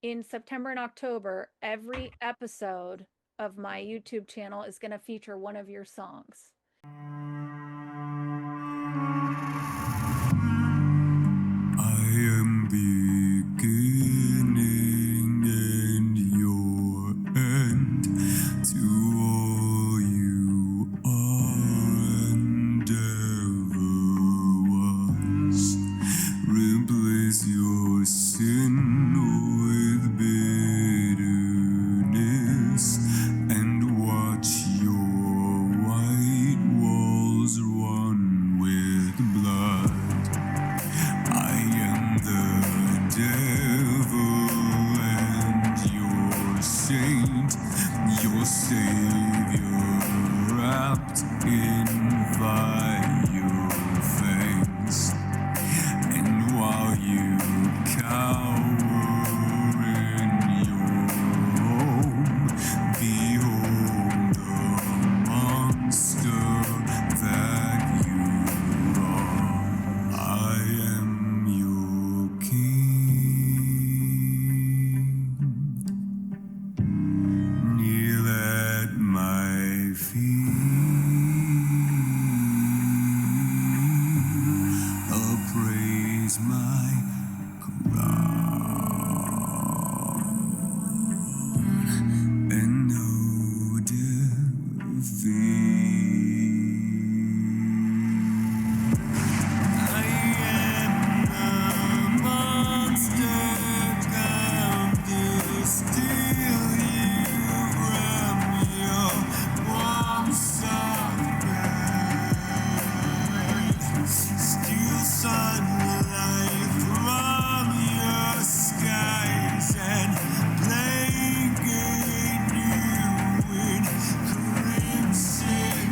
in September and October, every episode of my YouTube channel is going to feature one of your songs. I am beginning and your end to all you are and ever was. Replace your sin with bitterness and watch your white walls run with blood. I am the devil and your saint, your savior wrapped in vile fangs. And while you cower in your home, behold the monster that you are. I am your king. Kneel at my feet. Appraise my crown and no defeat. I am the monster come to steal you from your warm soft bed. Steal sunlight from your skies and blanket you in crimson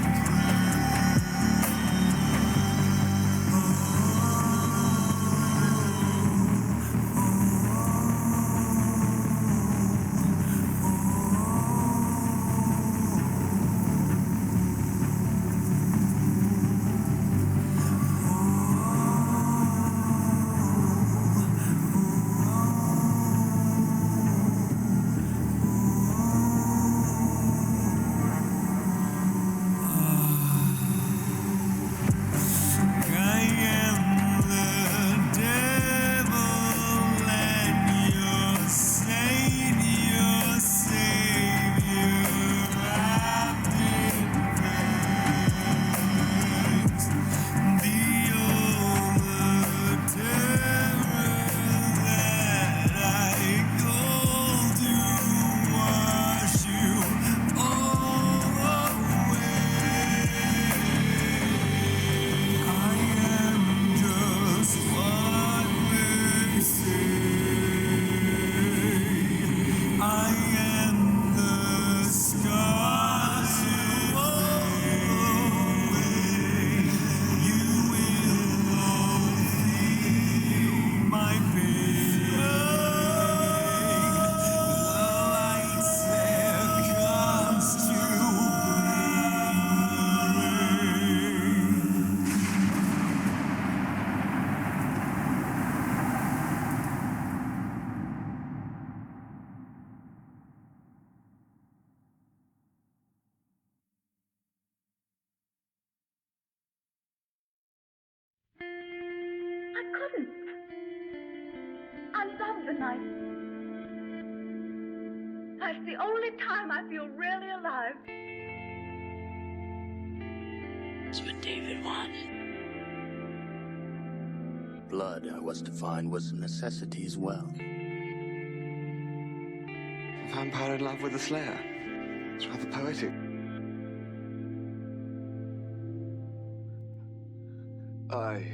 I am the devil and your saint, your savior wrapped in rags. The terror that I call to wash you all away. I am just what they say. I am the scars you away. You will all feel my pain. The lights there comes to bring. I couldn't. I love the night. That's the only time I feel really alive. That's what David wanted. Blood, I was to find, was a necessity as well. A vampire in love with a slayer. It's rather poetic. I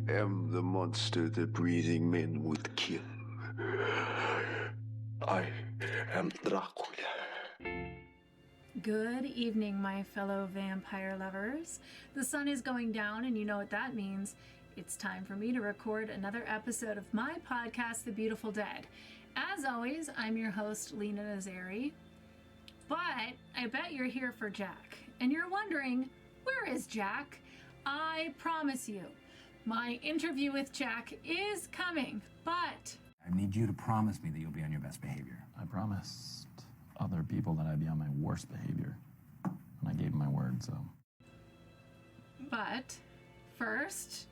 am the monster the breathing men would kill. I am Dracula. Good evening, my fellow vampire lovers. The sun is going down, and you know what that means. It's time for me to record another episode of my podcast, The Beautiful Dead. As always, I'm your host, Lena Nazari. But I bet you're here for Jack. And you're wondering, where is Jack? I promise you, my interview with Jack is coming. But I need you to promise me that you'll be on your best behavior. I promised other people that I'd be on my worst behavior. And I gave them my word, so. But first,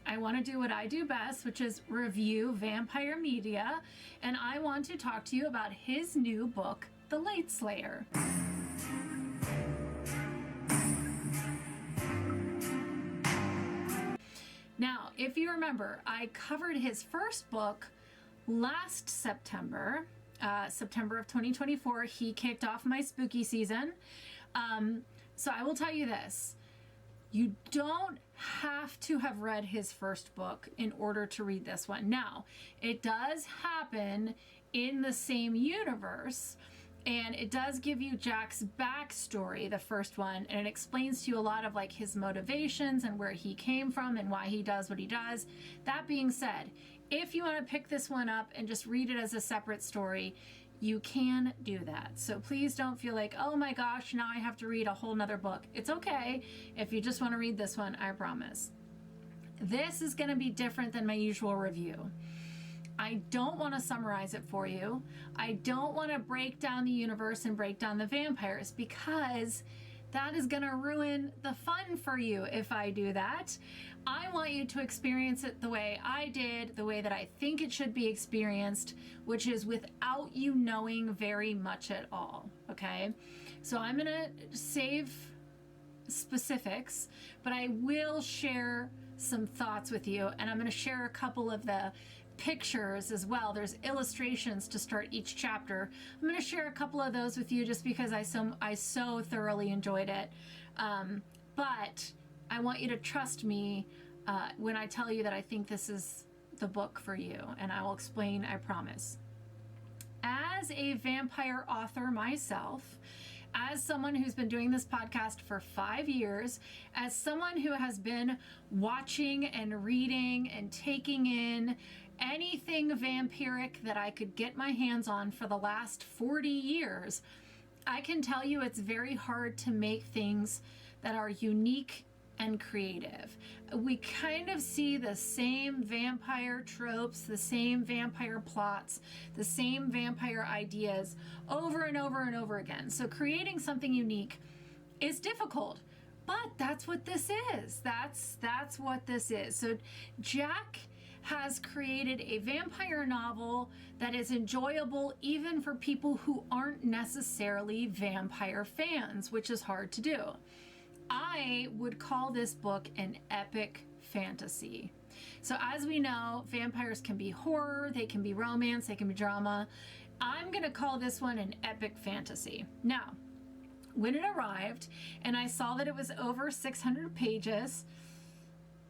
I want to do what I do best, which is review vampire media. And I want to talk to you about his new book, The Light Slayer. Now, if you remember, I covered his first book last September, September of 2024. He kicked off my spooky season. So I will tell you this. You don't have to have read his first book in order to read this one. Now, it does happen in the same universe, and it does give you Jack's backstory, the first one, and it explains to you a lot of like his motivations and where he came from and why he does what he does. That being said, if you want to pick this one up and just read it as a separate story, you can do that. So please don't feel like, oh my gosh, now I have to read a whole nother book. It's okay if you just want to read this one, I promise. This is going to be different than my usual review. I don't want to summarize it for you. I don't want to break down the universe and break down the vampires, because that is going to ruin the fun for you if I do that. I want you to experience it the way I did, the way that I think it should be experienced, which is without you knowing very much at all, okay? So I'm going to save specifics, but I will share some thoughts with you, and I'm going to share a couple of the pictures as well. There's illustrations to start each chapter. I'm going to share a couple of those with you just because I so thoroughly enjoyed it. But I want you to trust me when I tell you that I think this is the book for you, and I will explain, I promise. As a vampire author myself, as someone who's been doing this podcast for 5 years, as someone who has been watching and reading and taking in anything vampiric that I could get my hands on for the last 40 years, I can tell you it's very hard to make things that are unique and creative. We kind of see the same vampire tropes, the same vampire plots, the same vampire ideas over and over and over again. So creating something unique is difficult, but that's what this is. That's what this is. So Jack has created a vampire novel that is enjoyable even for people who aren't necessarily vampire fans, which is hard to do. I would call this book an epic fantasy. So as we know, vampires can be horror, they can be romance, they can be drama. I'm going to call this one an epic fantasy. Now, when it arrived and I saw that it was over 600 pages,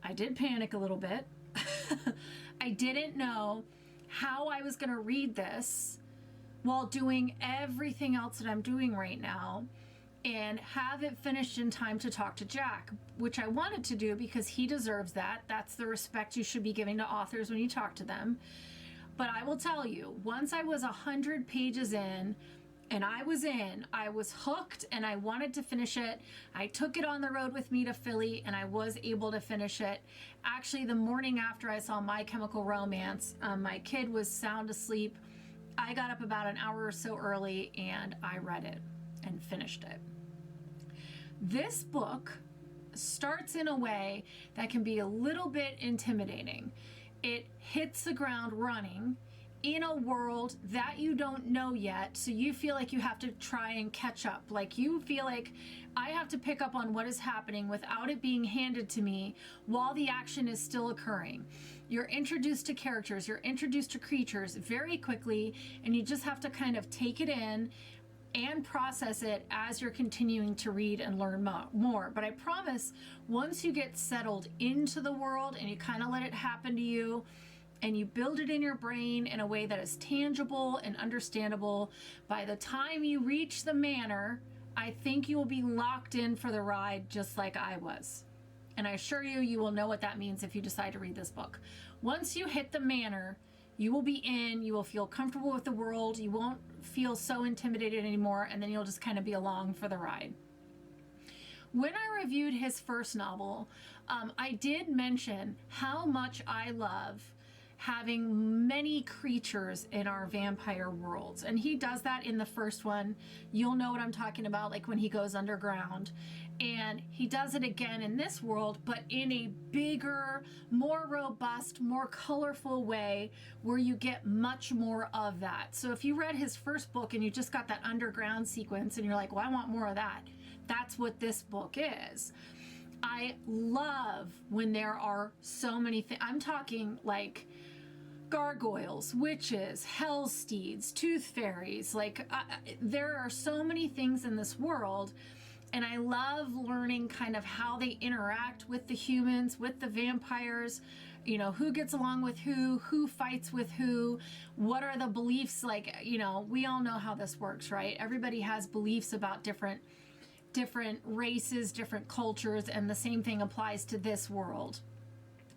I did panic a little bit. I didn't know how I was going to read this while doing everything else that I'm doing right now and have it finished in time to talk to Jack, which I wanted to do because he deserves that. That's the respect you should be giving to authors when you talk to them. But I will tell you, once I was 100 pages in, and I was hooked and I wanted to finish it. I took it on the road with me to Philly and I was able to finish it. Actually, the morning after I saw My Chemical Romance, my kid was sound asleep. I got up about an hour or so early and I read it and finished it. This book starts in a way that can be a little bit intimidating. It hits the ground running in a world that you don't know yet, so you feel like you have to try and catch up. Like you feel like I have to pick up on what is happening without it being handed to me while the action is still occurring. You're introduced to characters, you're introduced to creatures very quickly, and you just have to kind of take it in and process it as you're continuing to read and learn more. But I promise, once you get settled into the world and you kind of let it happen to you, and you build it in your brain in a way that is tangible and understandable, by the time you reach the manor, I think you will be locked in for the ride just like I was. And I assure you, you will know what that means if you decide to read this book. Once you hit the manor, you will be in, you will feel comfortable with the world, you won't feel so intimidated anymore, and then you'll just kind of be along for the ride. When I reviewed his first novel, I did mention how much I love having many creatures in our vampire worlds. And he does that in the first one. You'll know what I'm talking about, like when he goes underground. And he does it again in this world, but in a bigger, more robust, more colorful way where you get much more of that. So if you read his first book and you just got that underground sequence and you're like, well, I want more of that, that's what this book is. I love when there are so many things. I'm talking like gargoyles, witches, hell steeds, tooth fairies. Like there are so many things in this world. And I love learning kind of how they interact with the humans, with the vampires, you know, who gets along with who fights with who, what are the beliefs, like, you know, we all know how this works, right? Everybody has beliefs about different races, different cultures, and the same thing applies to this world.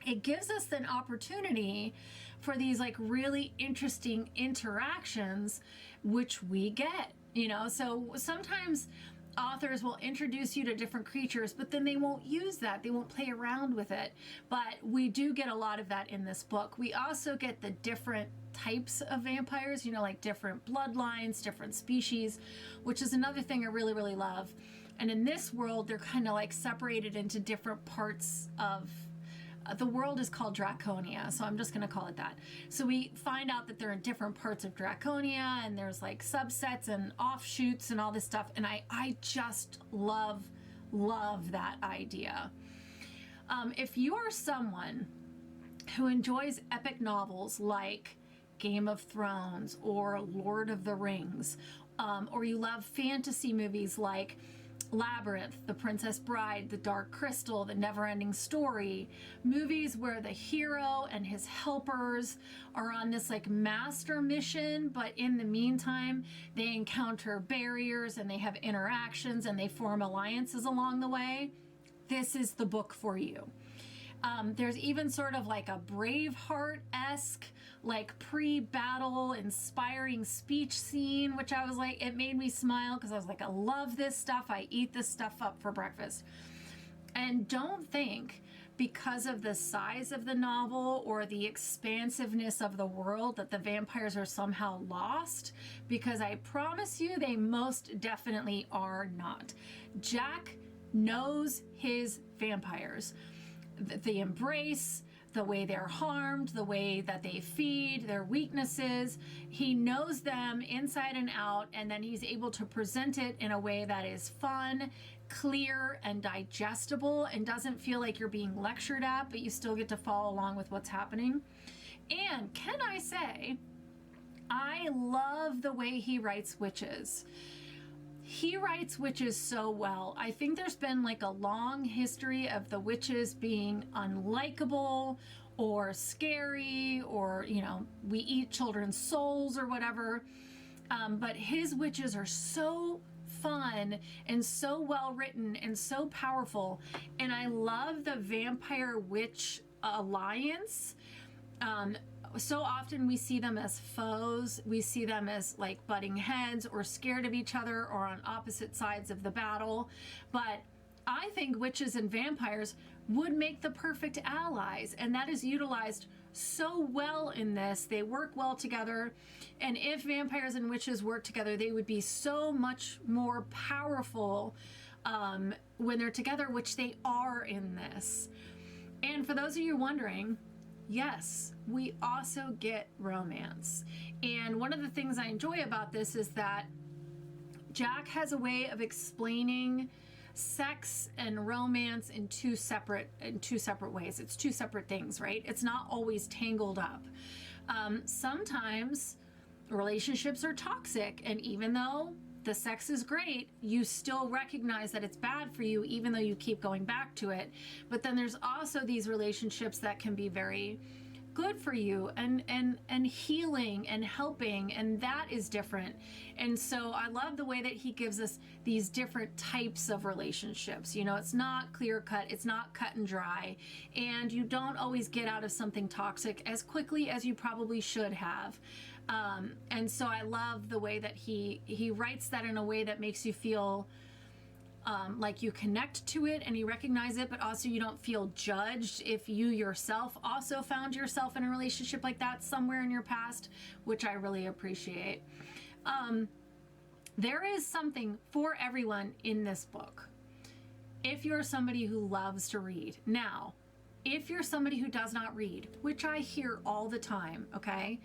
It gives us an opportunity for these like really interesting interactions, which we get, you know, so sometimes authors will introduce you to different creatures, but then they won't use that. They won't play around with it. But we do get a lot of that in this book. We also get the different types of vampires, you know, like different bloodlines, different species, which is another thing I really, really love. And in this world, they're kind of like separated into different parts of the world is called Draconia, so I'm just going to call it that. So we find out that they're in different parts of Draconia, and there's like subsets and offshoots and all this stuff, and I just love that idea. If you are someone who enjoys epic novels like Game of Thrones or Lord of the Rings, or you love fantasy movies like Labyrinth, The Princess Bride, The Dark Crystal, The Neverending Story, movies where the hero and his helpers are on this like master mission, but in the meantime, they encounter barriers and they have interactions and they form alliances along the way. This is the book for you. There's even sort of like a Braveheart-esque, like pre-battle inspiring speech scene, which I was like, it made me smile because I was like, I love this stuff. I eat this stuff up for breakfast. And don't think because of the size of the novel or the expansiveness of the world that the vampires are somehow lost, because I promise you they most definitely are not. Jack knows his vampires. The embrace, the way they're harmed, the way that they feed, their weaknesses. He knows them inside and out, and then he's able to present it in a way that is fun, clear, and digestible, and doesn't feel like you're being lectured at, but you still get to follow along with what's happening. And can I say, I love the way he writes witches. He writes witches so well. I think there's been like a long history of the witches being unlikable or scary, or, you know, we eat children's souls or whatever. But his witches are so fun and so well written and so powerful. And I love the vampire witch alliance. So often we see them as foes. We see them as like butting heads or scared of each other or on opposite sides of the battle. But I think witches and vampires would make the perfect allies, and that is utilized so well in this. They work well together, and if vampires and witches work together, they would be so much more powerful when they're together, which they are in this. And for those of you wondering, yes, we also get romance. And one of the things I enjoy about this is that Jack has a way of explaining sex and romance in two separate ways. It's two separate things, right? It's not always tangled up. Sometimes relationships are toxic, and even though the sex is great, you still recognize that it's bad for you, even though you keep going back to it. But then there's also these relationships that can be very good for you and healing and helping, and that is different. And so I love the way that he gives us these different types of relationships. You know, it's not clear cut, it's not cut and dry, and you don't always get out of something toxic as quickly as you probably should have. And so I love the way that he writes that in a way that makes you feel like you connect to it and you recognize it, but also you don't feel judged if you yourself also found yourself in a relationship like that somewhere in your past, which I really appreciate. There is something for everyone in this book. If you're somebody who loves to read. Now, if you're somebody who does not read, which I hear all the time, okay,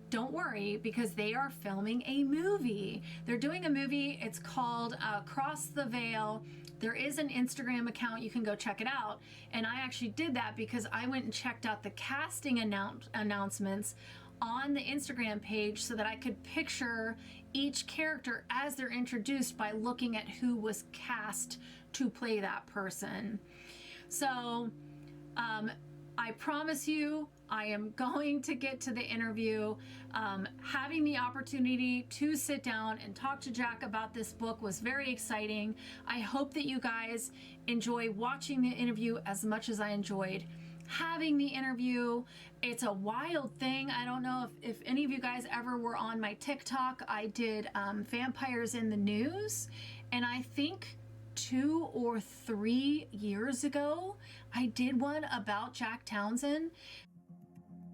don't worry, because they are filming a movie. They're doing a movie. It's called Across the Veil. There is an Instagram account. You can go check it out. And I actually did that because I went and checked out the casting announcements on the Instagram page so that I could picture each character as they're introduced by looking at who was cast to play that person. So I promise you, I am going to get to the interview. Having the opportunity to sit down and talk to Jack about this book was very exciting. I hope that you guys enjoy watching the interview as much as I enjoyed having the interview. It's a wild thing. I don't know if any of you guys ever were on my TikTok. I did Vampires in the News, and I think 2 or 3 years ago, I did one about Jack Townson.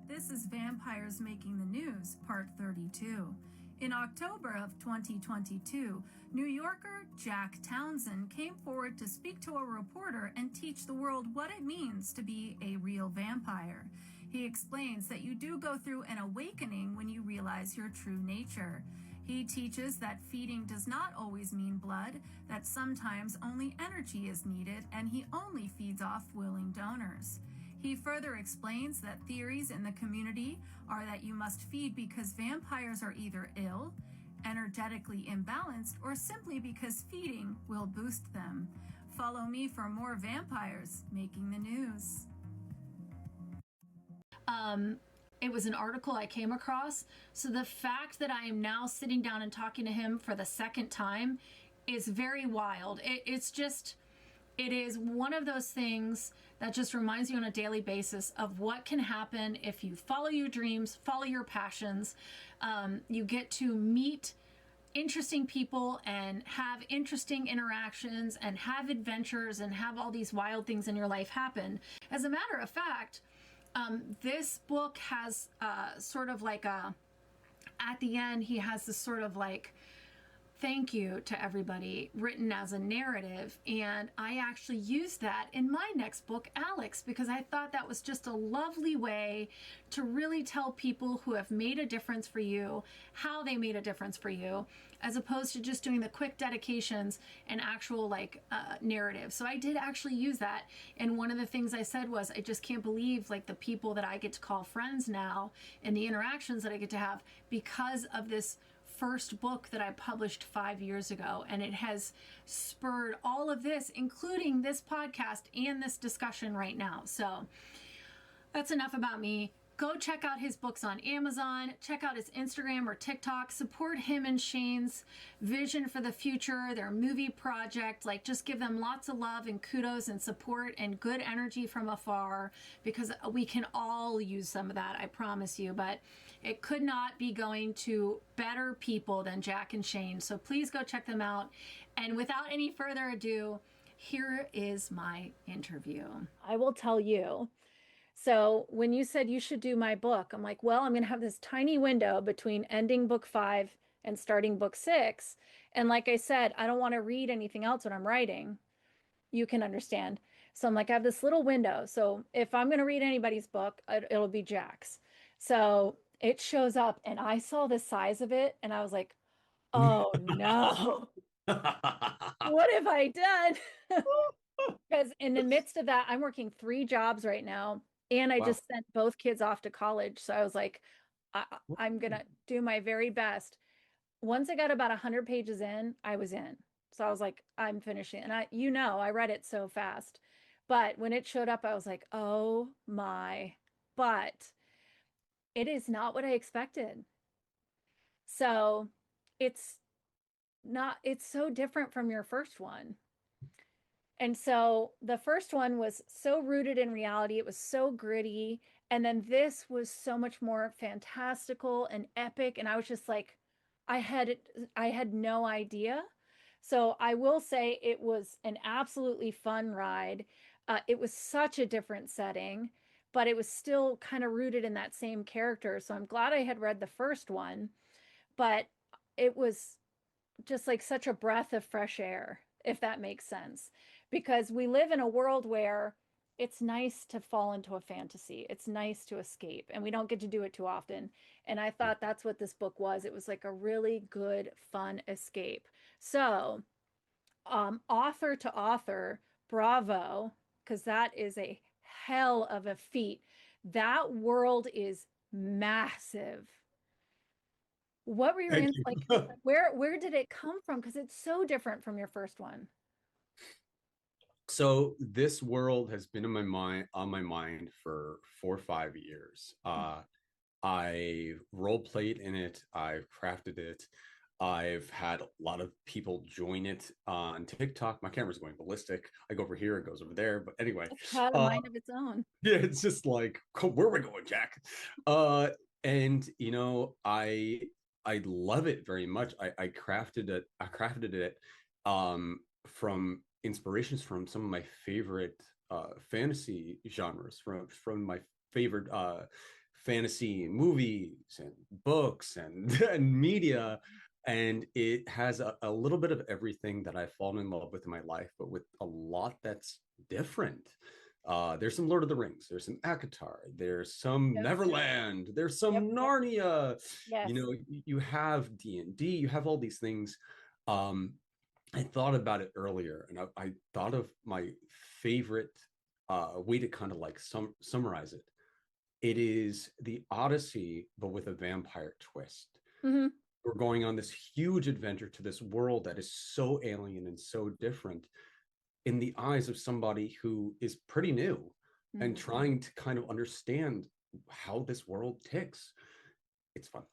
This is Vampires Making the News, part 32. In October of 2022, New Yorker Jack Townson came forward to speak to a reporter and teach the world what it means to be a real vampire. He explains that you do go through an awakening when you realize your true nature. He teaches that feeding does not always mean blood, that sometimes only energy is needed, and he only feeds off willing donors. He further explains that theories in the community are that you must feed because vampires are either ill, energetically imbalanced, or simply because feeding will boost them. Follow me for more Vampires Making the News. It was an article I came across, so the fact that I am now sitting down and talking to him for the second time is very wild. It is one of those things that just reminds you on a daily basis of what can happen if you follow your dreams, follow your passions. You get to meet interesting people and have interesting interactions and have adventures and have all these wild things in your life happen. As a matter of fact, this book has sort of like at the end, he has this sort of like thank you to everybody written as a narrative, and I actually used that in my next book, Alex, because I thought that was just a lovely way to really tell people who have made a difference for you how they made a difference for you, as opposed to just doing the quick dedications and actual narrative. So I did actually use that, and one of the things I said was I just can't believe like the people that I get to call friends now and the interactions that I get to have because of this first book that I published 5 years ago, and it has spurred all of this, including this podcast and this discussion right now. So that's enough about me. Go check out his books on Amazon, check out his Instagram or TikTok, support him and Shane's vision for the future, their movie project. Like, just give them lots of love and kudos and support and good energy from afar, because we can all use some of that, I promise you. But it could not be going to better people than Jack and Shane. So please go check them out. And without any further ado, here is my interview. I will tell you. So when you said you should do my book, I'm like, well, I'm going to have this tiny window between ending book 5 and starting book 6. And like I said, I don't want to read anything else when I'm writing. You can understand. So I'm like, I have this little window. So if I'm going to read anybody's book, it'll be Jack's. So it shows up and I saw the size of it and I was like, oh no, what have I done? Because in the midst of that, I'm working 3 jobs right now. And I just sent both kids off to college. So I was like, I'm going to do my very best. Once I got about 100 pages in, I was in. So I was like, I'm finishing. And I read it so fast. But when it showed up, I was like, oh my. But it is not what I expected. So it's so different from your first one. And so the first one was so rooted in reality. It was so gritty. And then this was so much more fantastical and epic. And I was just like, I had no idea. So I will say it was an absolutely fun ride. It was such a different setting, but it was still kind of rooted in that same character. So I'm glad I had read the first one, but it was just like such a breath of fresh air, if that makes sense. Because we live in a world where it's nice to fall into a fantasy, it's nice to escape, and we don't get to do it too often. And I thought that's what this book was. It was like a really good, fun escape. So, author to author, bravo, because that is a hell of a feat. That world is massive. What were your Thank like? you. Where did it come from? Because it's so different from your first one. So this world has been in my mind on my mind for 4 or 5 years. I role played in it. I've crafted it. I've had a lot of people join it on TikTok. My camera's going ballistic. I go over here, it goes over there. But anyway, It's got a uh, mind of its own. yeah, it's just like, where are we going, Jack? And I love it very much. I crafted it. I crafted it from inspirations from some of my favorite fantasy genres, from my favorite fantasy movies and books and, and media. And it has a little bit of everything that I've fallen in love with in my life, but with a lot that's different. There's some Lord of the Rings, there's some Akatar, there's some Yep. Neverland, there's Yep. some Narnia. Yes. You have D&D, you have all these things. Um, I thought about it earlier, and I thought of my favorite way to kind of like summarize it. It is the Odyssey, but with a vampire twist. Mm-hmm. We're going on this huge adventure to this world that is so alien and so different in the eyes of somebody who is pretty new and Mm-hmm. trying to kind of understand how this world ticks. It's fun.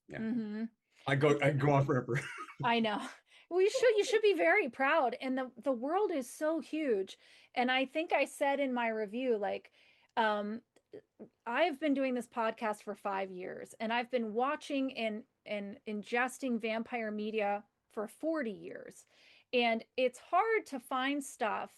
Yeah. Mm-hmm. I go on forever. I know. Well, you should be very proud. And the world is so huge. And I think I said in my review, like, um, I've been doing this podcast for 5 years, and I've been watching and ingesting vampire media for 40 years. And it's hard to find stuff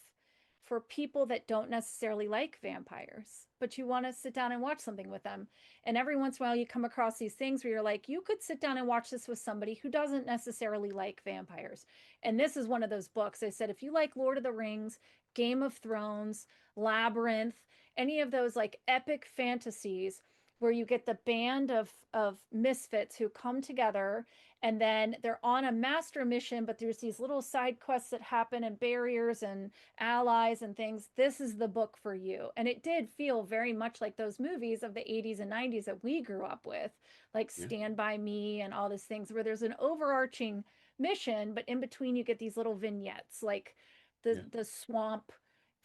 for people that don't necessarily like vampires, but you want to sit down and watch something with them. And every once in a while, you come across these things where you're like, you could sit down and watch this with somebody who doesn't necessarily like vampires. And this is one of those books. I said, if you like Lord of the Rings, Game of Thrones, Labyrinth, any of those like epic fantasies where you get the band of misfits who come together, and then they're on a master mission, but there's these little side quests that happen and barriers and allies and things. This is the book for you. And it did feel very much like those movies of the 80s and 90s that we grew up with, like Yeah. Stand By Me and all these things where there's an overarching mission, but in between you get these little vignettes like Yeah. the swamp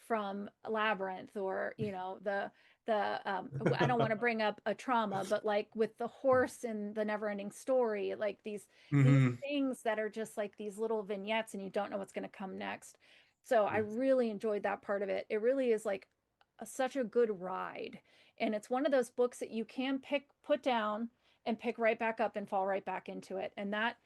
from Labyrinth, or I don't want to bring up a trauma, but like with the horse in the never ending story, like these Mm-hmm. things that are just like these little vignettes and you don't know what's going to come next. So I Yeah. really enjoyed that part of it. It really is like such a good ride. And it's one of those books that you can put down and pick right back up and fall right back into it. And that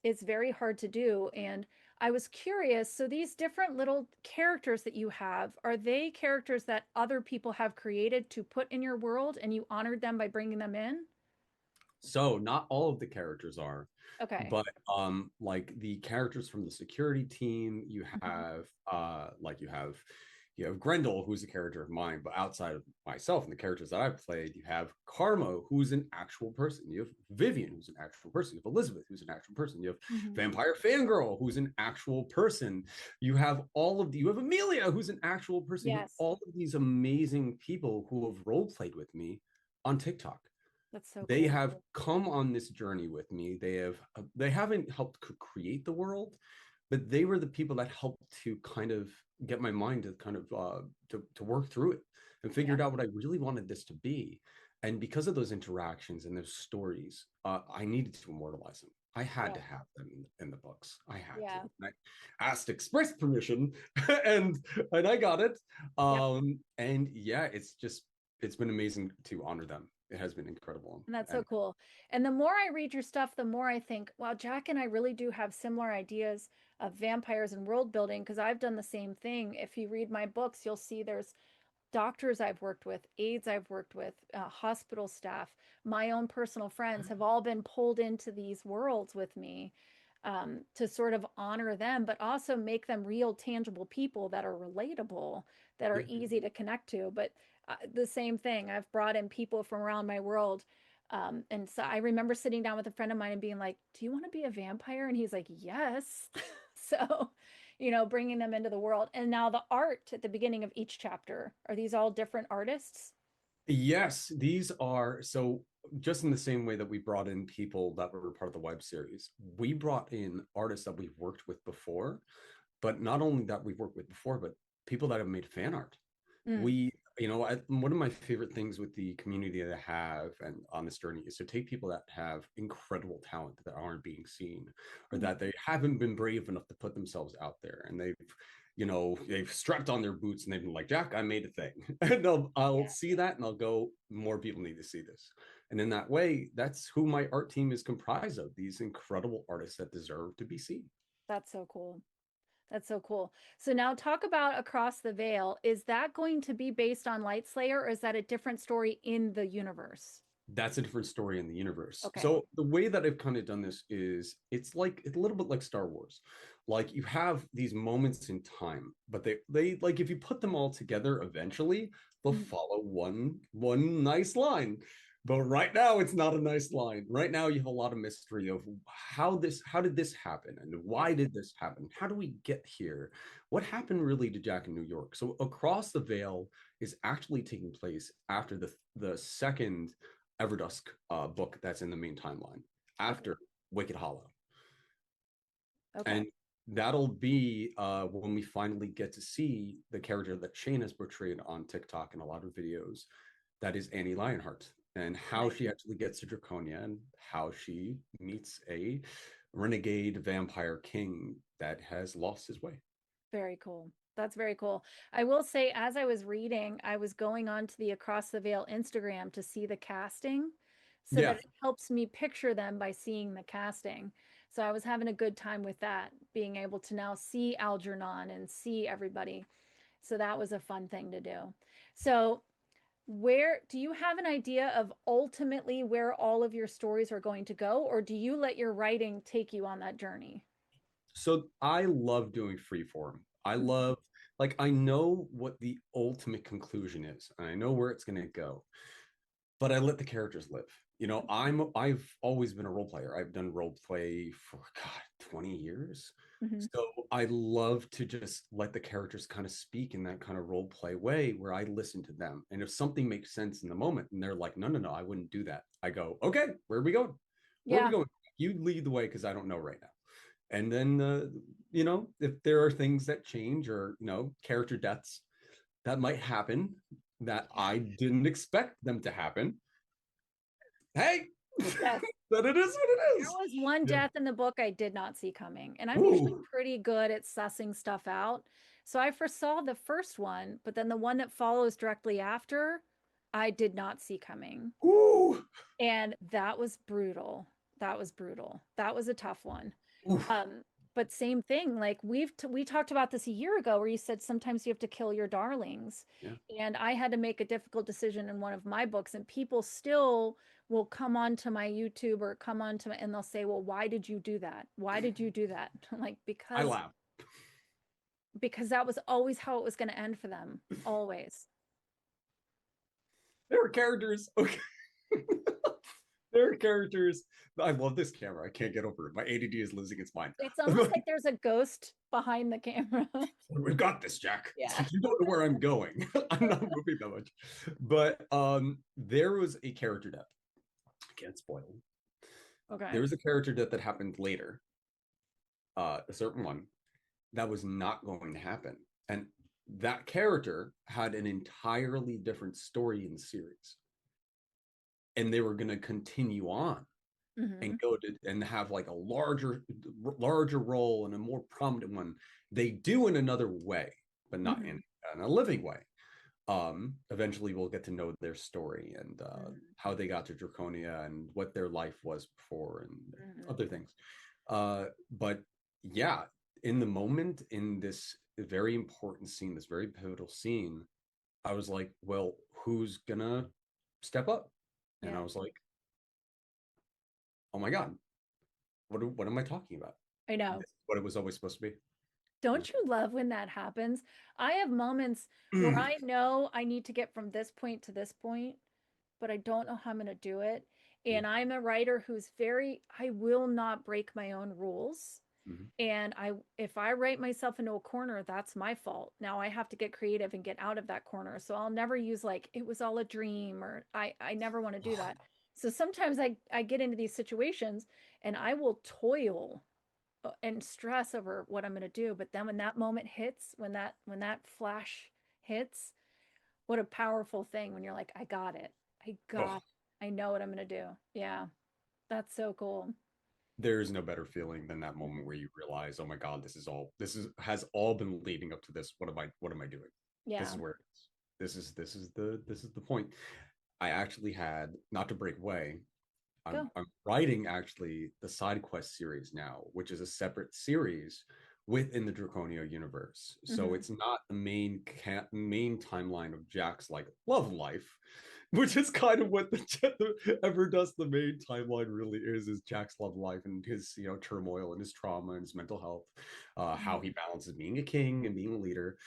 is very hard to do. And I was curious, so these different little characters that you have, are they characters that other people have created to put in your world and you honored them by bringing them in? So not all of the characters are, Okay. but like the characters from the security team, you Mhm. have you have Grendel, who's a character of mine, but outside of myself and the characters that I've played, you have Karma, who's an actual person. You have Vivian, who's an actual person. You have Elizabeth, who's an actual person. You have Mhm. Vampire Fangirl, who's an actual person. You have you have Amelia, who's an actual person. You have Yes, all of these amazing people who have role played with me on TikTok. that's so They cool. have come on this journey with me. They haven't helped create the world, but they were the people that helped to kind of get my mind to kind of to work through it and Yeah, figured out what I really wanted this to be. And because of those interactions and those stories, I needed to immortalize them. I had yeah, to have them in the books. I had to. yeah, And I asked express permission, and I got it. yep. And yeah, it's been amazing to honor them It has been incredible. And that's so cool. And the more I read your stuff, the more I think, wow, Jack and I really do have similar ideas of vampires and world building, because I've done the same thing. If you read my books, you'll see there's doctors I've worked with, aides I've worked with, hospital staff, my own personal friends have all been pulled into these worlds with me, to sort of honor them, but also make them real, tangible people that are relatable, that are Yeah. easy to connect to. But the same thing, I've brought in people from around my world. And so I remember sitting down with a friend of mine and being like, "Do you want to be a vampire?" And he's like, "Yes." So, bringing them into the world. And now the art at the beginning of each chapter, are these all different artists? Yes, these are so just in the same way that we brought in people that were part of the web series, we brought in artists that we've worked with before, but not only that we've worked with before, but people that have made fan art. Mm, One of my favorite things with the community that I have and on this journey is to take people that have incredible talent that aren't being seen, or that they haven't been brave enough to put themselves out there, and they've strapped on their boots and they've been like, Jack, I made a thing. And I'll see that and I'll go, more people need to see this. And in that way, that's who my art team is comprised of, these incredible artists that deserve to be seen. that's so cool. That's so cool. So now talk about Across the Veil. Is that going to be based on Light Slayer, or is that a different story in the universe? That's a different story in the universe. Okay. So the way that I've kind of done this is it's a little bit like Star Wars. Like you have these moments in time, but they like if you put them all together, eventually they'll follow one nice line. But right now it's not a nice line. Right now you have a lot of mystery of how did this happen and why did this happen? How do we get here? What happened really to Jack in New York? So Across the Veil is actually taking place after the second Everdusk book that's in the main timeline after Wicked Hollow. Okay. And that'll be when we finally get to see the character that Shane has portrayed on TikTok and a lot of videos. That is Annie Lionheart, and how she actually gets to Draconia and how she meets a renegade vampire king that has lost his way. Very cool. That's very cool. I will say, as I was reading, I was going on to the Across the Veil Instagram to see the casting so Yeah. that it helps me picture them by seeing the casting. So I was having a good time with that, being able to now see Algernon and see everybody. So that was a fun thing to do. So, where do you have an idea of ultimately where all of your stories are going to go, or do you let your writing take you on that journey? So I love doing freeform. I love, like, I know what the ultimate conclusion is, and I know where it's going to go, but I let the characters live. I've always been a role player. I've done role play for God 20 years. Mhm. So I love to just let the characters kind of speak in that kind of role play way where I listen to them. And if something makes sense in the moment and they're like, no, no, no, I wouldn't do that. I go, okay, where are we going? Where are we Yeah. going? You lead the way because I don't know right now. And then, if there are things that change or, character deaths that might happen that I didn't expect them to happen, hey, Yes. but it is what it There is. was one Yeah. death in the book I did not see coming, and I'm usually Ooh, pretty good at sussing stuff out. So I foresaw the first one, but then the one that follows directly after, I did not see coming. ooh, And that was brutal. That was brutal. That was a tough one. ooh. Um, but same thing, like we talked about this a year ago where you said sometimes you have to kill your darlings. Yeah. And I had to make a difficult decision in one of my books, and people still will come onto my YouTube or come onto my, and they'll say, "Well, why did you do that? Why did you do that?" I'm like, I because laugh. that was always how it was going to end for them. Always. There are characters. Okay. There are characters. I love this camera. I can't get over it. My ADD is losing its mind. It's almost like there's a ghost behind the camera. We've got this, Jack. Yeah. You don't know where I'm going. I'm not moving that much. But there was a character death. I can't spoil. Okay. There was a character death that happened later. A certain one that was not going to happen. And that character had an entirely different story in the series. And they were going to continue on and go to and have like a larger role and a more prominent one. They do in another way, but not in a living way. Eventually we'll get to know their story and how they got to Draconia and what their life was before and other things. But yeah, in the moment, in this very important scene, this very pivotal scene, I was like, well, who's gonna step up? And I Yeah. was like, oh my God, what am I talking about? I know. This is what it was always supposed to be. Don't you love when that happens? I have moments where I know I need to get from this point to this point, but I don't know how I'm going to do it. Yeah. And I'm a writer who's I will not break my own rules. Mhm. And if I write myself into a corner, that's my fault. Now I have to get creative and get out of that corner. So I'll never use like, it was all a dream, or I never want to do that. So sometimes I get into these situations and I will toil and stress over what I'm going to do. But then when that moment hits, when that flash hits, what a powerful thing when you're like, I got it. Oh, I know what I'm going to do. Yeah. That's so cool. there's no better feeling than that moment where you realize, oh my God, this is has all been leading up to this. What am I doing? This Yeah. is where it is. This is the point. I actually had, not to break away, Go. I'm writing actually the side quest series now, which is a separate series within the Draconia universe. So Mhm. it's not the main timeline of Jack's like love life, which is kind of what the ever does the main timeline really is Jack's love life and his turmoil and his trauma and his mental health, how Mhm. he balances being a king and being a leader.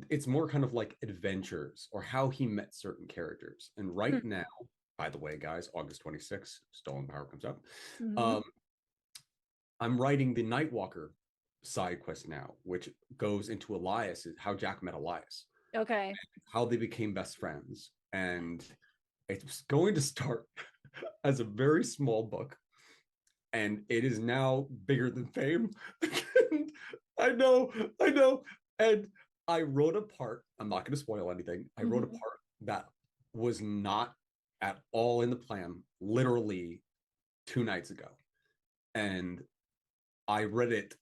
It's more kind of like adventures or how he met certain characters. And right now, by the way, guys, August 26th, Stolen Power comes out. Mhm. Um, I'm writing the Nightwalker side quest now, which goes into Elias, how Jack met Elias, Okay. how they became best friends. And it's going to start as a very small book, and it is now bigger than fame. I know. And I wrote a part, I'm not going to spoil anything. I wrote a Mhm. part that was not at all in the plan, literally 2 nights ago. And I read it.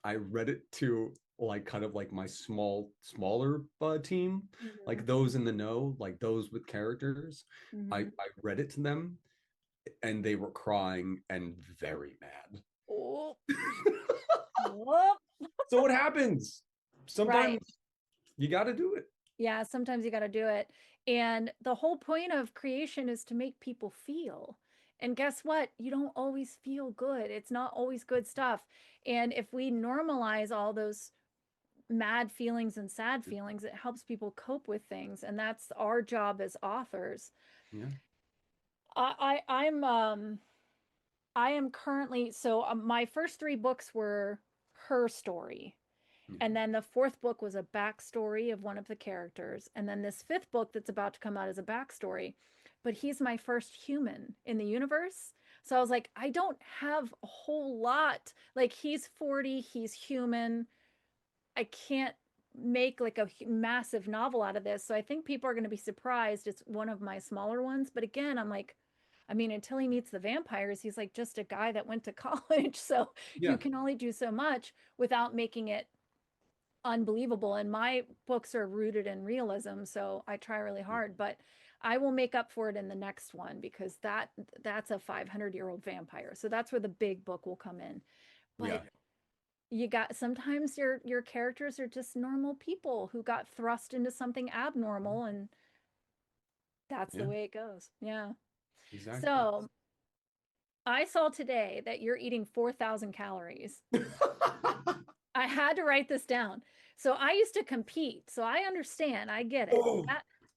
I read it to like kind of like my smaller team, Mhm. like those in the know, like those with characters. Mhm. I read it to them and they were crying and very mad. Oh. Whoop. So what happens? Right. Sometimes you got to do it. Yeah, sometimes you got to do it. And the whole point of creation is to make people feel. And guess what? You don't always feel good. It's not always good stuff. And if we normalize all those mad feelings and sad feelings, it helps people cope with things. And that's our job as authors. Yeah. I am currently, so my first three books were her story. Yeah. And then the fourth book was a backstory of one of the characters. And then this fifth book that's about to come out is a backstory. But he's my first human in the universe. So I was like, I don't have a whole lot. Like, he's 40, he's human. I can't make like a massive novel out of this. So I think people are going to be surprised. It's one of my smaller ones. But again, I'm like, I mean, until he meets the vampires, he's like just a guy that went to college. So you Yeah. can only do so much without making it unbelievable. And my books are rooted in realism, so I try really hard, but I will make up for it in the next one because that's a 500-year-old vampire. So that's where the big book will come in. Yeah. But you got sometimes your characters are just normal people who got thrust into something abnormal, and that's the Yeah. way it goes. Yeah. Exactly. So I saw today that you're eating 4,000 calories. I had to write this down. So I used to compete, so I understand. I get it. Oh,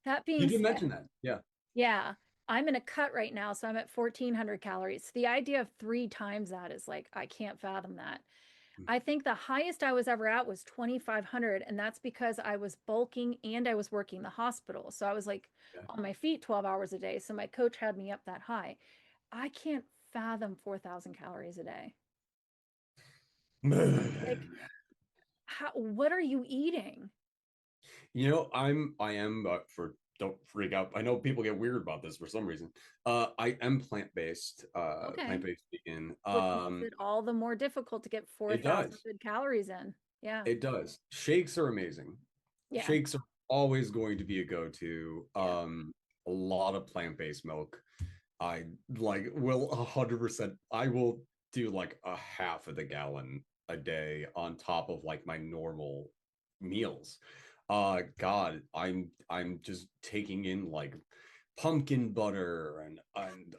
That you being did said, mention that. Yeah. yeah, I'm in a cut right now, so I'm at 1,400 calories. The idea of three times that is like I can't fathom that. I think the highest I was ever at was 2,500, and that's because I was bulking and I was working the hospital. So I was like Yeah. on my feet 12 hours a day. So my coach had me up that high. I can't fathom 4,000 calories a day. Like, what are you eating? I am for don't freak out. I know people get weird about this for some reason. I am Okay. plant-based vegan. Which makes it all the more difficult to get It 4,000 does. good calories in. Yeah. It does. Shakes are amazing. Yeah. Shakes are always going to be a go-to. Yeah. A lot of plant-based milk. I like will 100%. I will do like a half of the gallon a day on top of like my normal meals. God, I'm just taking in like pumpkin butter and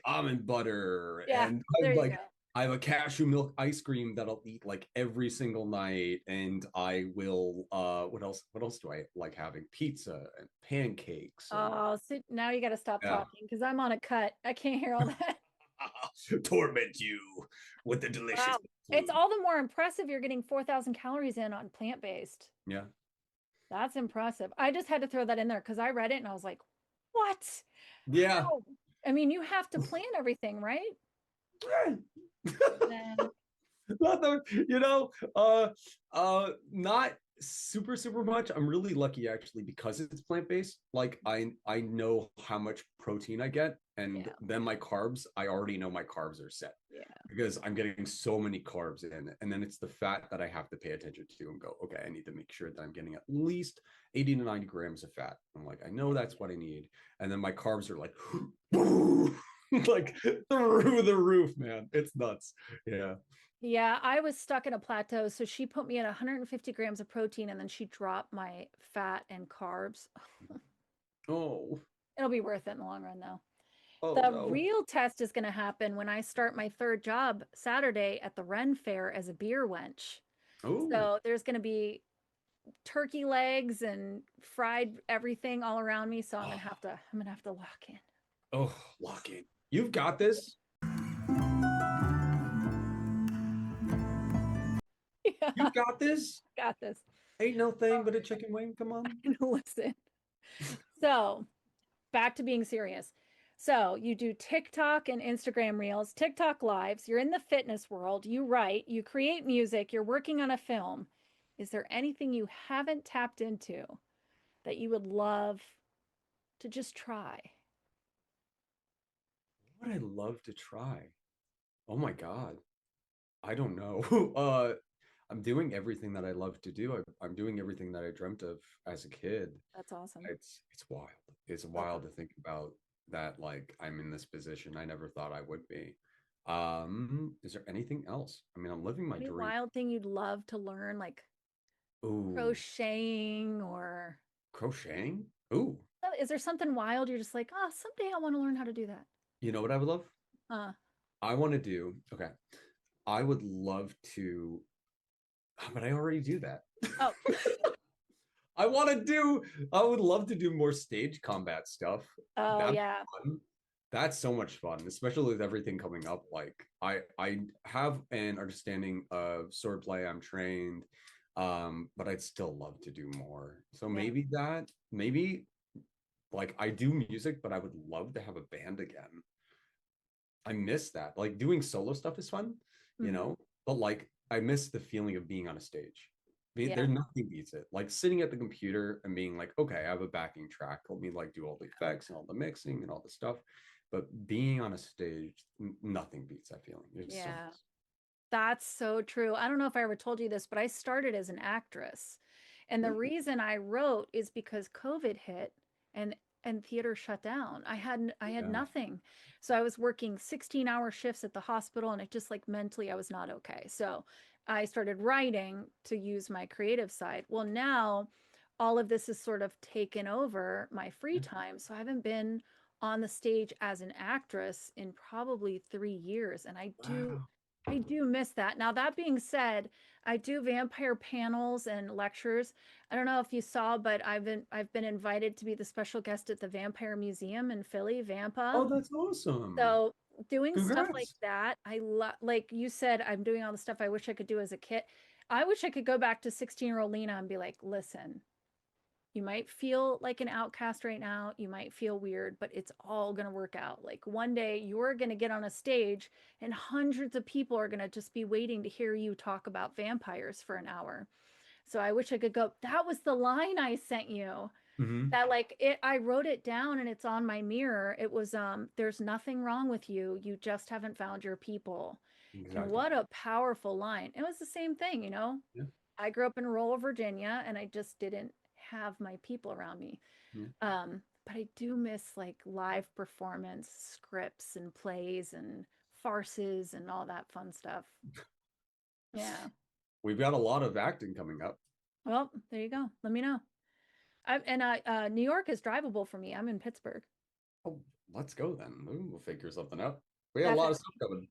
almond butter, Yeah, and there I'm you like go. I have a cashew milk ice cream that I'll eat like every single night, and I will what else do I like having? Pizza and pancakes and Oh, so now you got to stop yeah. talking because I'm on a cut. I can't hear all that. Torment you with the delicious Wow. It's food. all the more impressive you're getting 4,000 calories in on plant-based. Yeah. That's impressive. I just had to throw that in there because I read it and I was like, what? Yeah. How? I mean, you have to plan everything, right? Then, Not the, not super much. I'm really lucky actually because it's plant-based. Like I know how much protein I get, and yeah, then my carbs, I already know my carbs are set yeah, because I'm getting so many carbs in, and then it's the fat that I have to pay attention to and go, okay, I need to make sure that I'm getting at least 80 to 90 grams of fat. I'm like, I know that's what I need, and then my carbs are like like through the roof, man. It's nuts. Yeah. yeah. I was stuck in a plateau. So she put me at 150 grams of protein and then she dropped my fat and carbs. Oh, It'll be worth it in the long run, though. oh The no. real test is going to happen when I start my third job Saturday at the Ren Fair as a beer wench. Oh, So there's going to be turkey legs and fried everything all around me. So oh, I'm gonna have to lock in. oh, lock in. You've got this. Yeah, You've got this. got this. Ain't no thing All but a chicken wing. Come on. right. Listen. So back to being serious. So you do TikTok and Instagram reels, TikTok lives, you're in the fitness world, you write, you create music, you're working on a film. Is there anything you haven't tapped into that you would love to just try? What I'd love to try. Oh my God. I don't know. I'm doing everything that I love to do. I'm doing everything that I dreamt of as a kid. That's awesome. It's wild. It's That's wild to awesome. think about that. Like I'm in this position. I never thought I would be. Is there anything else? I mean, I'm living my Any dream. wild thing you'd love to learn, like Ooh, crocheting or crocheting. Ooh, is there something wild you're just like, oh, someday I want to learn how to do that? you know what I would love? Uh, I want to do. Okay, I would love to, but I already do that. oh, I want to do. I would love to do more stage combat stuff. oh That's yeah, fun. That's so much fun, especially with everything coming up. Like I have an understanding of swordplay. I'm trained, but I'd still love to do more. So yeah. maybe like I do music, but I would love to have a band again. I miss that. Like doing solo stuff is fun, Hmm. but like I miss the feeling of being on a stage. Yeah, There nothing beats it. Like sitting at the computer and being like, okay, I have a backing track. Let me like do all the effects and all the mixing and all the stuff. But being on a stage, nothing beats that feeling. It's so yeah. nice. That's so true. I don't know if I ever told you this, but I started as an actress. And the Really? reason I wrote is because COVID hit and theater shut down. I had Yeah. nothing. So I was working 16-hour shifts at the hospital and it just like mentally I was not okay. So I started writing to use my creative side. Well, now all of this is sort of taken over my free Yeah. time. So I haven't been on the stage as an actress in probably 3 years. And Wow. I do miss that. Now, that being said, I do vampire panels and lectures. I don't know if you saw, but I've been invited to be the special guest at the Vampire Museum in Philly, Vampa. Oh, that's awesome. So doing stuff like Congrats. that, I love, like you said, I'm doing all the stuff I wish I could do as a kid. I wish I could go back to 16-year-old Lena and be like, listen, you might feel like an outcast right now. You might feel weird, but it's all going to work out. Like one day you're going to get on a stage and hundreds of people are going to just be waiting to hear you talk about vampires for an hour. So I wish I could go. That was the line I sent you. Hmm. That like it I wrote it down and it's on my mirror. It was there's nothing wrong with you. You just haven't found your people. And Exactly. what a powerful line. It was the same thing, you know. Yeah. I grew up in rural Virginia and I just didn't have my people around me. Yeah. But I do miss like live performance scripts and plays and farces and all that fun stuff. Yeah. We've got a lot of acting coming up. Well, there you go. Let me know. New York is drivable for me. I'm in Pittsburgh. Oh, let's go then. We'll figure something out. We got a lot of stuff coming.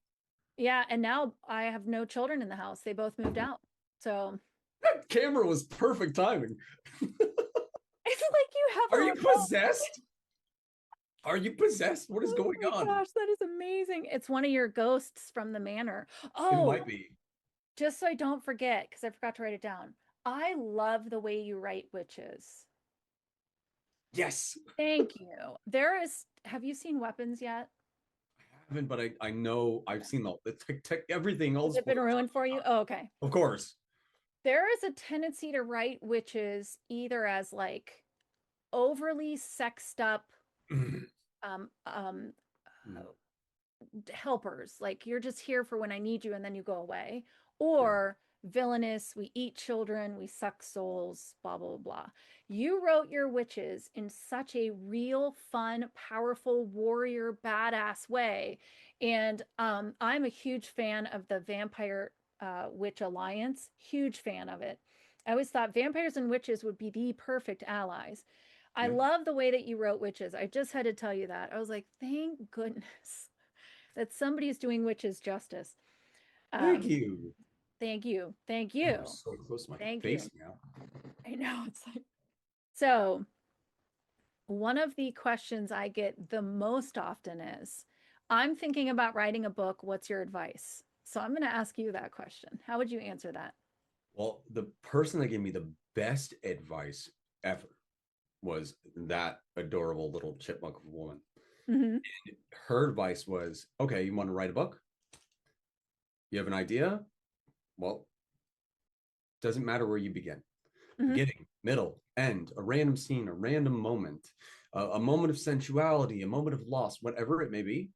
Yeah, and now I have no children in the house. They both moved out. So That camera was perfect timing. it's like you have Are a you remote. possessed? Are you possessed? What is going Oh my on? gosh, that is amazing. It's one of your ghosts from the manor. It Oh, might be. just so I don't forget, because I forgot to write it down. I love the way you write witches. Yes. Thank you. Have you seen Weapons yet? I haven't, but I know I've seen the everything else. Has it been ruined for you? Oh, okay. Of course. There is a tendency to write witches either as like overly sexed up um um helpers, like you're just here for when I need you and then you go away, or villainous, we eat children, we suck souls, blah blah blah. You wrote your witches in such a real fun, powerful warrior badass way, and I'm a huge fan of the Vampire Witch Alliance, huge fan of it. I always thought vampires and witches would be the perfect allies. I love the way that you wrote witches. I just had to tell you that. I was like, thank goodness that somebody's doing witches justice. Thank you. Thank you. Thank you. I'm so close to my Thank face you. now. I know. It's like, so one of the questions I get the most often is, I'm thinking about writing a book. What's your advice? So I'm going to ask you that question. How would you answer that? Well, the person that gave me the best advice ever was that adorable little chipmunk of a woman. Mm-hmm. Her advice was, okay, you want to write a book? You have an idea? Well, doesn't matter where you begin. Mm-hmm. Beginning, middle, end, a random scene, a random moment, a moment of sensuality, a moment of loss, whatever it may be,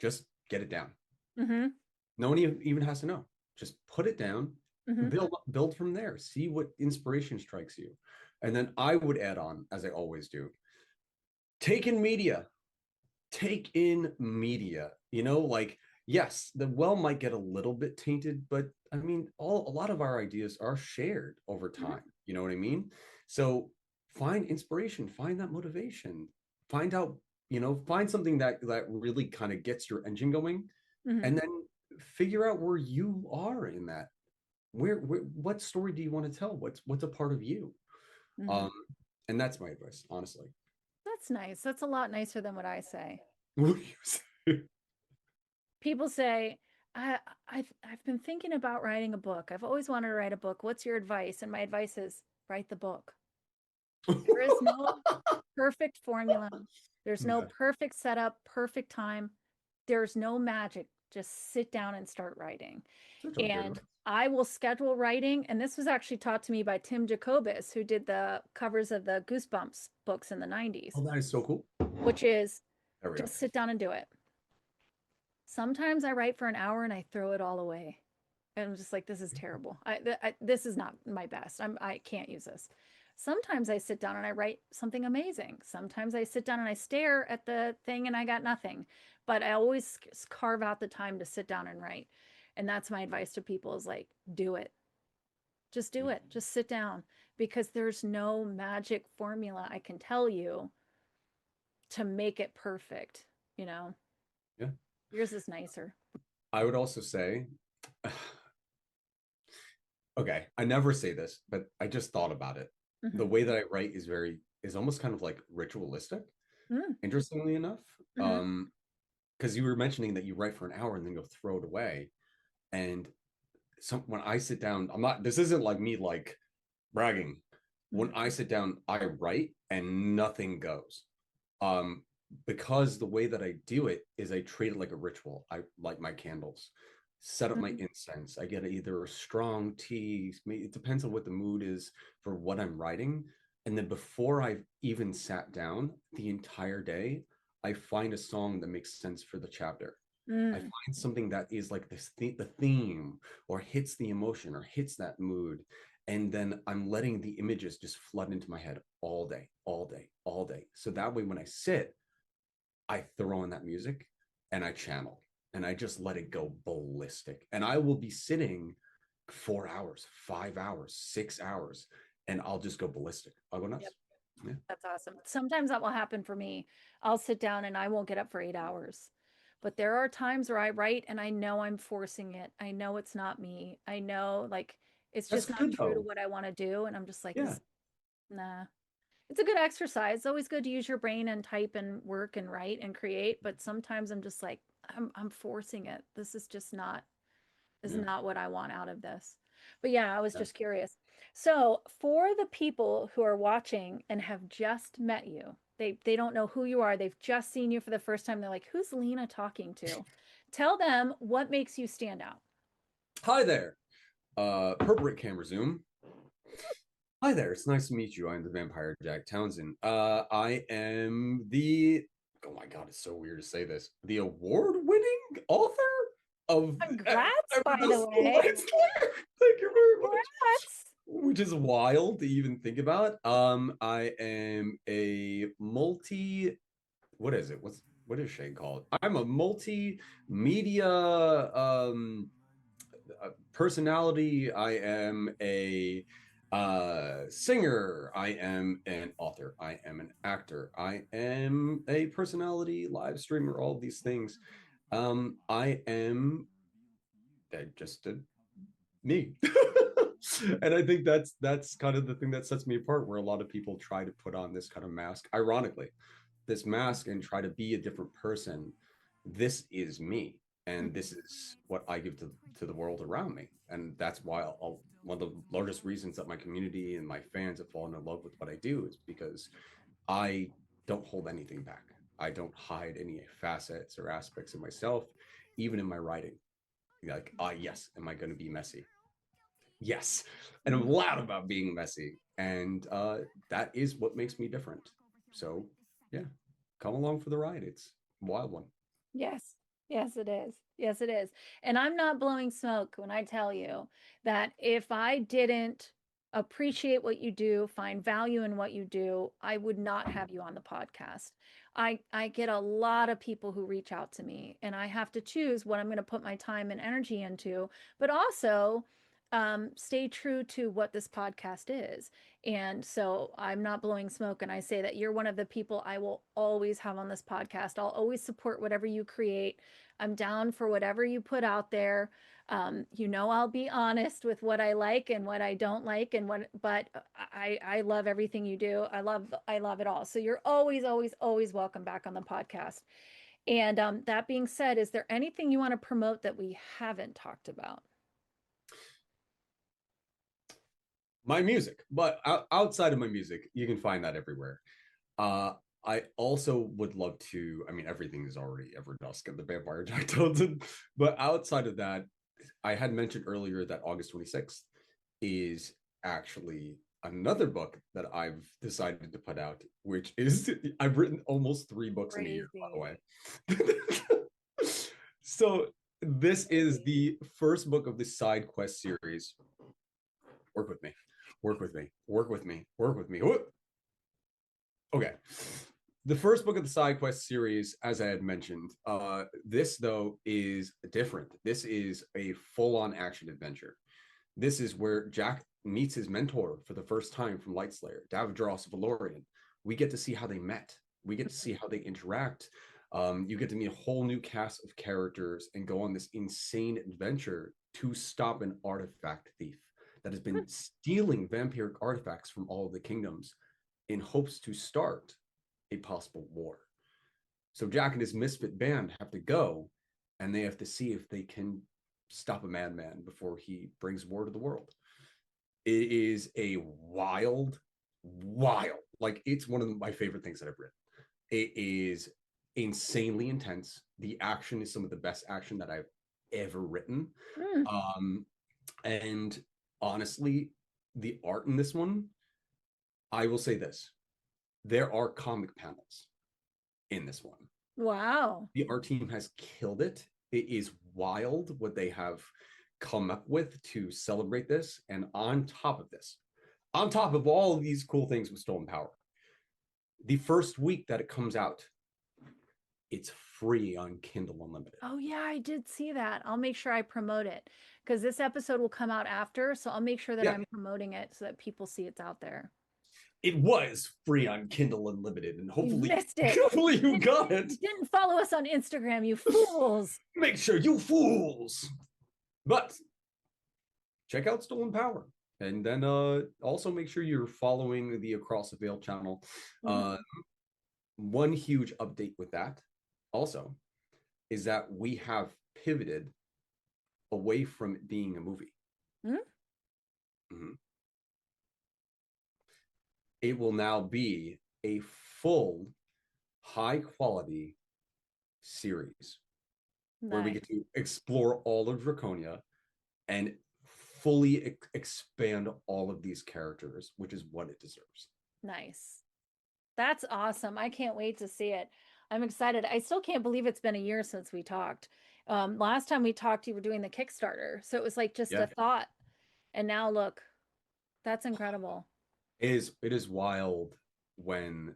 just get it down. Mm-hmm. No one even has to know. Just put it down, Mm-hmm. build from there. See what inspiration strikes you. And then I would add on, as I always do, take in media. You know, like, yes, the well might get a little bit tainted, but I mean, a lot of our ideas are shared over time. You know what I mean? So find inspiration, find that motivation, find out, find something that really kind of gets your engine going, and then figure out where you are in that. Where what story do you want to tell? What's a part of you? And that's my advice, honestly. That's nice. That's a lot nicer than what I say. What do you say? People say, I've been thinking about writing a book. I've always wanted to write a book. What's your advice? And my advice is write the book. There is no perfect formula. There's no perfect setup, perfect time. There's no magic. Just sit down and start writing. And I will schedule writing. And this was actually taught to me by Tim Jacobus, who did the covers of the Goosebumps books in the 90s. Oh, that is so cool. Which is just sit down and do it. Sometimes I write for an hour and I throw it all away. And I'm just like, this is terrible. This is not my best. I can't use this. Sometimes I sit down and I write something amazing. Sometimes I sit down and I stare at the thing and I got nothing. But I always carve out the time to sit down and write. And that's my advice to people is like, do it. Just do it. Just sit down, because there's no magic formula I can tell you to make it perfect, you know? Yeah. Yours is nicer. I would also say, okay, I never say this, but I just thought about it. The way that I write is almost kind of like ritualistic, interestingly enough. Because you were mentioning that you write for an hour and then go throw it away. And when I sit down, this isn't like me like bragging. When I sit down, I write and nothing goes. Because the way that I do it is I treat it like a ritual. I light my candles, set up my incense. I get either a strong tea. It depends on what the mood is for what I'm writing. And then before I've even sat down the entire day, I find a song that makes sense for the chapter. I find something that is like the theme or hits the emotion or hits that mood. And then I'm letting the images just flood into my head all day, all day, all day. So that way, when I sit, I throw in that music and I channel and I just let it go ballistic. And I will be sitting 4 hours, 5 hours, 6 hours, and I'll just go ballistic. I'll go nuts. Yep. Yeah. That's awesome. Sometimes that will happen for me. I'll sit down and I won't get up for 8 hours. But there are times where I write and I know I'm forcing it. I know it's not me. I know like it's That's just not good true to though. what I want to do. And I'm just like, Yeah. nah. It's a good exercise. It's always good to use your brain and type and work and write and create. But sometimes I'm just like, I'm forcing it. This is just not is Yeah. not what I want out of this. But yeah, I was Yeah. just curious. So, for the people who are watching and have just met you, they don't know who you are. They've just seen you for the first time. They're like, "Who's Lena talking to?" Tell them what makes you stand out. Hi there. Purple camera zoom. Hi there. It's nice to meet you. I'm the vampire Jack Townson. I am the, oh my God, it's so weird to say this, the award-winning author of Congrats, by the the way. Lights Slayer. Thank you very much. Congrats. Which is wild to even think about. I am a what is it? What is Shane called? I'm a multimedia personality. I am a singer. I am an author. I am an actor. I am a personality, live streamer, all of these things. I am just a me. And I think that's kind of the thing that sets me apart, where a lot of people try to put on this kind of mask, ironically, this mask, and try to be a different person. This is me, and this is what I give to the world around me. And that's why one of the largest reasons that my community and my fans have fallen in love with what I do is because I don't hold anything back. I don't hide any facets or aspects of myself, even in my writing. Like, yes, am I going to be messy? Yes. And I'm loud about being messy. And that is what makes me different. So, yeah, come along for the ride. It's a wild one. Yes. Yes, it is. Yes, it is. And I'm not blowing smoke when I tell you that if I didn't appreciate what you do, find value in what you do, I would not have you on the podcast. I get a lot of people who reach out to me and I have to choose what I'm going to put my time and energy into, but also stay true to what this podcast is. And so I'm not blowing smoke. And I say that you're one of the people I will always have on this podcast. I'll always support whatever you create. I'm down for whatever you put out there. I'll be honest with what I like and what I don't like, but I love everything you do. I love it all. So you're always, always, always welcome back on the podcast. And that being said, is there anything you want to promote that we haven't talked about? My music, but outside of my music, you can find that everywhere. Uh, I also would love to, I mean, everything is already Everdusk and the Vampire Jack Townson, but outside of that, I had mentioned earlier that August 26th is actually another book that I've decided to put out, which is, I've written almost 3 books in a year, by the way. So this is the first book of the side quest series. Work with me, work with me, work with me, work with me. Okay. The first book of the side quest series, as I had mentioned, this though is different. This is a full-on action adventure. This is where Jack meets his mentor for the first time from Lightslayer, Davdros Valorian. We get to see how they met. We get to see how they interact. You get to meet a whole new cast of characters and go on this insane adventure to stop an artifact thief that has been stealing vampiric artifacts from all of the kingdoms in hopes to start a possible war. So Jack and his misfit band have to go, and they have to see if they can stop a madman before he brings war to the world. It is a wild, like it's one of my favorite things that I've written. It is insanely intense. The action is some of the best action that I've ever written. And honestly, the art in this one, I will say this. There are comic panels in this one. Wow. The art team has killed it. It is wild what they have come up with to celebrate this. And on top of this, on top of all of these cool things with Stolen Power, the first week that it comes out, it's free on Kindle Unlimited. Oh, yeah, I did see that. I'll make sure I promote it because this episode will come out after. So I'll make sure that Yeah. I'm promoting it so that people see it's out there. It was free on Kindle Unlimited, and hopefully, missed it. hopefully you got it. You didn't follow us on Instagram, you fools. Make sure you fools. But check out Stolen Power. And then also make sure you're following the Across the Veil channel. One huge update with that also is that we have pivoted away from it being a movie. It will now be a full, high quality series where we get to explore all of Draconia and fully expand all of these characters, which is what it deserves. Nice. That's awesome. I can't wait to see it. I'm excited. I still can't believe it's been a year since we talked. Last time we talked, you were doing the Kickstarter. So it was like just a thought. And now look, that's incredible. It is wild when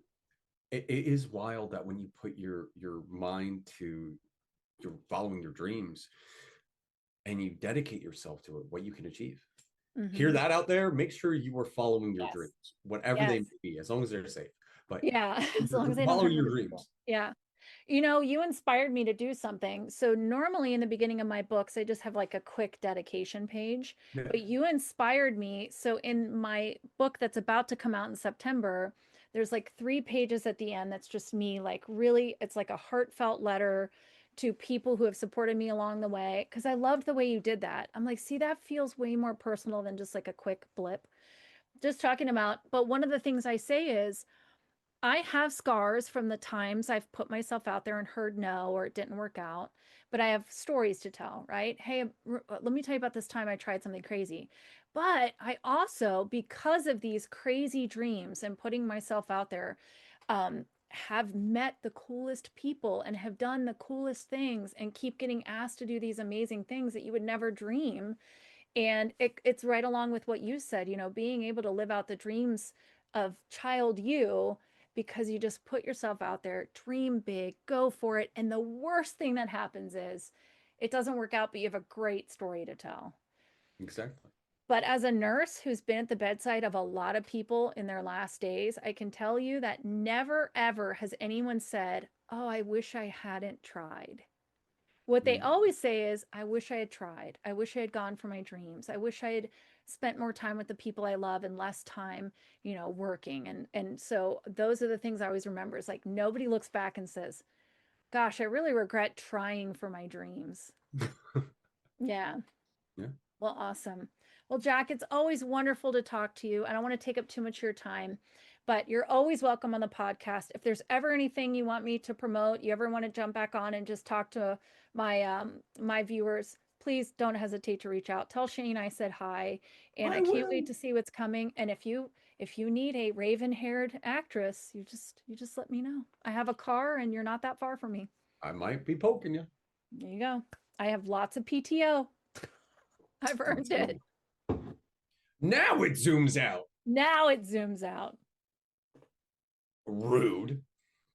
it is wild that when you put your mind to you're following your dreams and you dedicate yourself to it, what you can achieve. Hear that out there? Make sure you are following your dreams, whatever they may be, as long as they're safe. But yeah, as long as they follow don't your hurt dreams. people. Yeah. You know, you inspired me to do something. So normally in the beginning of my books, I just have like a quick dedication page, but you inspired me. So in my book that's about to come out in September, there's like 3 pages at the end. That's just me, like really, it's like a heartfelt letter to people who have supported me along the way. Cause I loved the way you did that. I'm like, see, that feels way more personal than just like a quick blip. Just talking about, but one of the things I say is, I have scars from the times I've put myself out there and heard no, or it didn't work out, but I have stories to tell, right? Hey, let me tell you about this time I tried something crazy. But I also, because of these crazy dreams and putting myself out there, have met the coolest people and have done the coolest things and keep getting asked to do these amazing things that you would never dream. And it's right along with what you said, you know, being able to live out the dreams of child you, because you just put yourself out there, dream big, go for it. And the worst thing that happens is it doesn't work out, but you have a great story to tell. Exactly. But as a nurse who's been at the bedside of a lot of people in their last days, I can tell you that never, ever has anyone said, oh, I wish I hadn't tried. What they always say is, I wish I had tried. I wish I had gone for my dreams. I wish I had spent more time with the people I love and less time, you know, working. And so those are the things I always remember. Is like nobody looks back and says, gosh, I really regret trying for my dreams. Yeah. Well, awesome. Well, Jack, it's always wonderful to talk to you. I don't want to take up too much of your time, but you're always welcome on the podcast. If there's ever anything you want me to promote, you ever want to jump back on and just talk to my my viewers, please don't hesitate to reach out. Tell Shane I said hi, and I can't wait to see what's coming. And if you need a raven-haired actress, you just let me know. I have a car, and you're not that far from me. I might be poking you. There you go. I have lots of PTO. I've earned it. Now it zooms out. Now it zooms out. Rude.